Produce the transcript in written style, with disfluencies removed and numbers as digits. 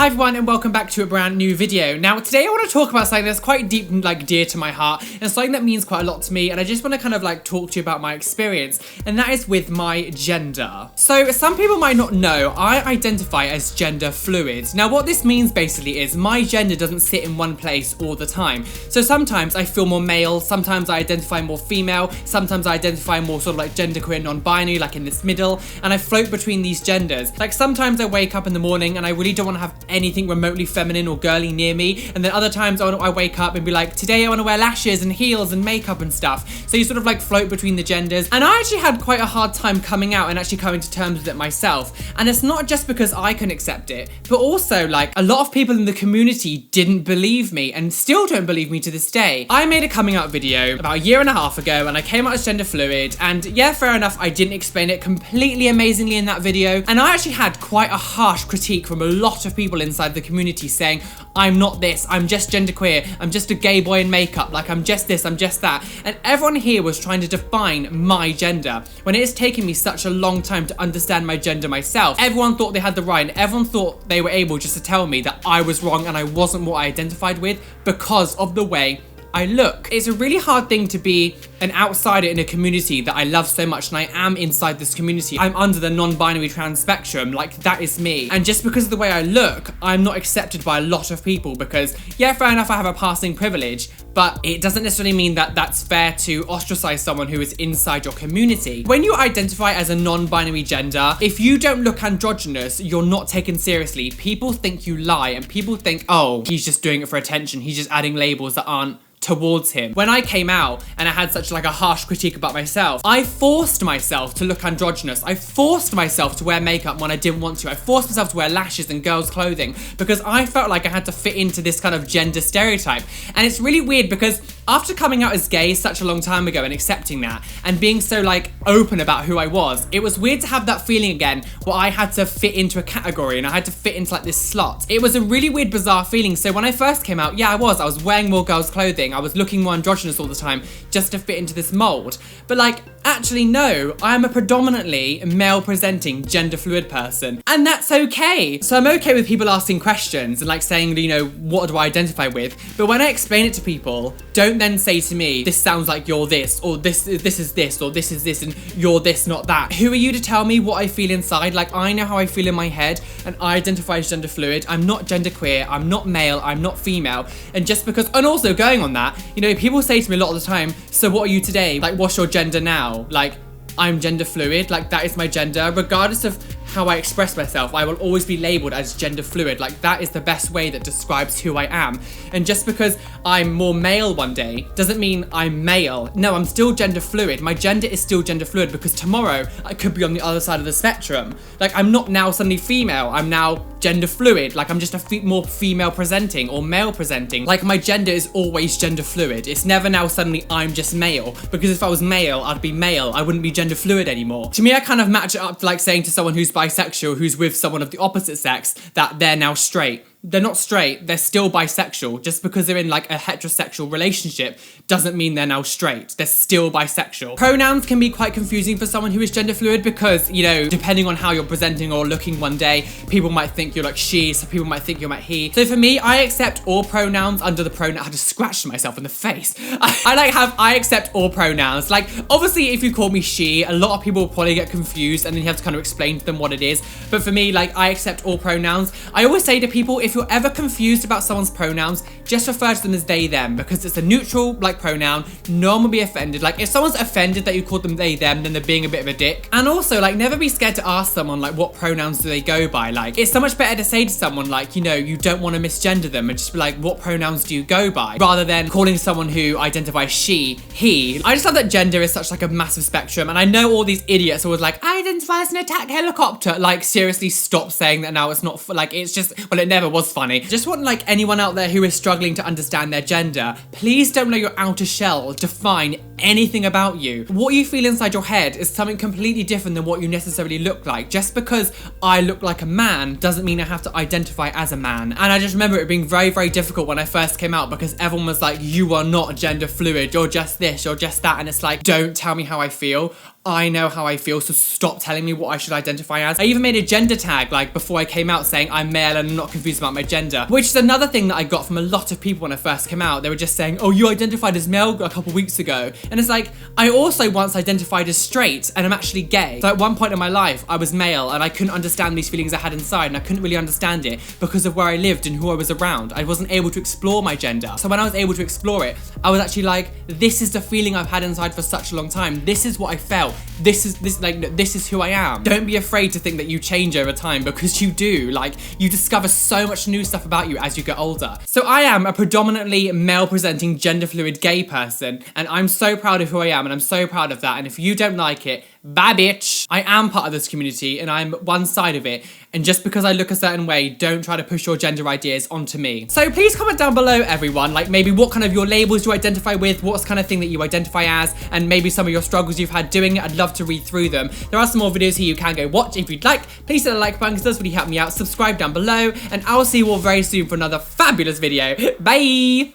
Hi everyone and welcome back to a brand new video. Now today I want to talk about something that's quite deep and dear to my heart and something that means quite a lot to me, and I just want to kind of talk to you about my experience, and that is with my gender. So some people might not know, I identify as gender fluid. Now what this means basically is my gender doesn't sit in one place all the time. So sometimes I feel more male, sometimes I identify more female, sometimes I identify more sort of genderqueer, non-binary, in this middle, and I float between these genders. Sometimes I wake up in the morning and I really don't want to have anything remotely feminine or girly near me, and then other times I wake up and be like, today I want to wear lashes and heels and makeup and stuff. So you sort of float between the genders, and I actually had quite a hard time coming out and actually coming to terms with it myself. And it's not just because I can accept it, but also a lot of people in the community didn't believe me and still don't believe me to this day. I made a coming out video about a year and a half ago and I came out as gender fluid, and yeah, fair enough, I didn't explain it completely amazingly in that video, and I actually had quite a harsh critique from a lot of people inside the community saying, I'm not this, I'm just genderqueer, I'm just a gay boy in makeup, I'm just this, I'm just that. And everyone here was trying to define my gender, when it has taken me such a long time to understand my gender myself. Everyone thought they had the right, and everyone thought they were able just to tell me that I was wrong and I wasn't what I identified with because of the way I look. It's a really hard thing to be an outsider in a community that I love so much, and I am inside this community. I'm under the non-binary trans spectrum, that is me. And just because of the way I look, I'm not accepted by a lot of people because, yeah, fair enough, I have a passing privilege, but it doesn't necessarily mean that that's fair to ostracize someone who is inside your community. When you identify as a non-binary gender, if you don't look androgynous, you're not taken seriously. People think you lie, and people think, oh, he's just doing it for attention. He's just adding labels that aren't towards him. When I came out and I had such a harsh critique about myself, I forced myself to look androgynous. I forced myself to wear makeup when I didn't want to. I forced myself to wear lashes and girls' clothing because I felt like I had to fit into this kind of gender stereotype. And it's really weird because after coming out as gay such a long time ago and accepting that and being so open about who I was, it was weird to have that feeling again where I had to fit into a category and I had to fit into this slot. It was a really weird, bizarre feeling. So when I first came out, yeah, I was wearing more girls' clothing. I was looking more androgynous all the time just to fit into this mold. But actually no, I'm a predominantly male presenting gender fluid person, and that's okay. So I'm okay with people asking questions and saying, what do I identify with? But when I explain it to people, don't then say to me, this sounds like you're this, or this is this, or this is this, and you're this, not that. Who are you to tell me what I feel inside? I know how I feel in my head, and I identify as gender fluid. I'm not genderqueer, I'm not male, I'm not female. And just because, and also going on that, people say to me a lot of the time, so what are you today? What's your gender now? I'm gender fluid, that is my gender. Regardless of how I express myself, I will always be labeled as gender fluid. That is the best way that describes who I am. And just because I'm more male one day doesn't mean I'm male. No, I'm still gender fluid. My gender is still gender fluid because tomorrow I could be on the other side of the spectrum. I'm not now suddenly female, I'm now gender fluid. I'm just more female presenting or male presenting. My gender is always gender fluid. It's never now suddenly I'm just male, because if I was male, I'd be male. I wouldn't be gender fluid anymore. To me, I kind of match it up to saying to someone who's bisexual, who's with someone of the opposite sex, that they're now straight. They're not straight, they're still bisexual. Just because they're in a heterosexual relationship doesn't mean they're now straight. They're still bisexual. Pronouns can be quite confusing for someone who is gender fluid because, depending on how you're presenting or looking one day, people might think you're she, some people might think you're he. So for me, I accept all pronouns under the pronoun. I just scratched myself in the face. I accept all pronouns. Obviously, if you call me she, a lot of people will probably get confused and then you have to kind of explain to them what it is. But for me, I accept all pronouns. I always say to people, if you're ever confused about someone's pronouns, just refer to them as they, them, because it's a neutral pronoun. No one will be offended. If someone's offended that you call them they, them, then they're being a bit of a dick. And also, never be scared to ask someone what pronouns do they go by. It's so much better to say to someone you don't want to misgender them and just be what pronouns do you go by, rather than calling someone who identifies she, he. I just love that gender is such a massive spectrum, and I know all these idiots are always I identify as an attack helicopter. Seriously, stop saying that now. It's not it's just, well, it never was funny. Just want anyone out there who is struggling to understand their gender, please don't let your outer shell define anything about you. What you feel inside your head is something completely different than what you necessarily look like. Just because I look like a man doesn't mean I have to identify as a man. And I just remember it being very, very difficult when I first came out, because everyone was like, you are not gender fluid, you're just this, you're just that. And it's like, don't tell me how I feel. I know how I feel, so stop telling me what I should identify as. I even made a gender tag like before I came out saying I'm male and I'm not confused about my gender, which is another thing that I got from a lot of people when I first came out. They were just saying, oh, you identified as male a couple weeks ago. And it's like, I also once identified as straight and I'm actually gay. So at one point in my life, I was male and I couldn't understand these feelings I had inside, and I couldn't really understand it because of where I lived and who I was around. I wasn't able to explore my gender. So when I was able to explore it, I was actually like, this is the feeling I've had inside for such a long time. This is what I felt. This is who I am. Don't be afraid to think that you change over time, because you do. Like, you discover so much new stuff about you as you get older. So I am a predominantly male presenting gender fluid gay person, and I'm so proud of who I am, and I'm so proud of that. And if you don't like it, bye bitch. I am part of this community and I'm one side of it, and just because I look a certain way, don't try to push your gender ideas onto me. So please comment down below, everyone, like maybe what kind of your labels you identify with, what's kind of thing that you identify as, and maybe some of your struggles you've had doing it. I'd love to read through them. There are some more videos here you can go watch if you'd like. Please hit the like button because it does really help me out. Subscribe down below, and I will see you all very soon for another fabulous video. Bye!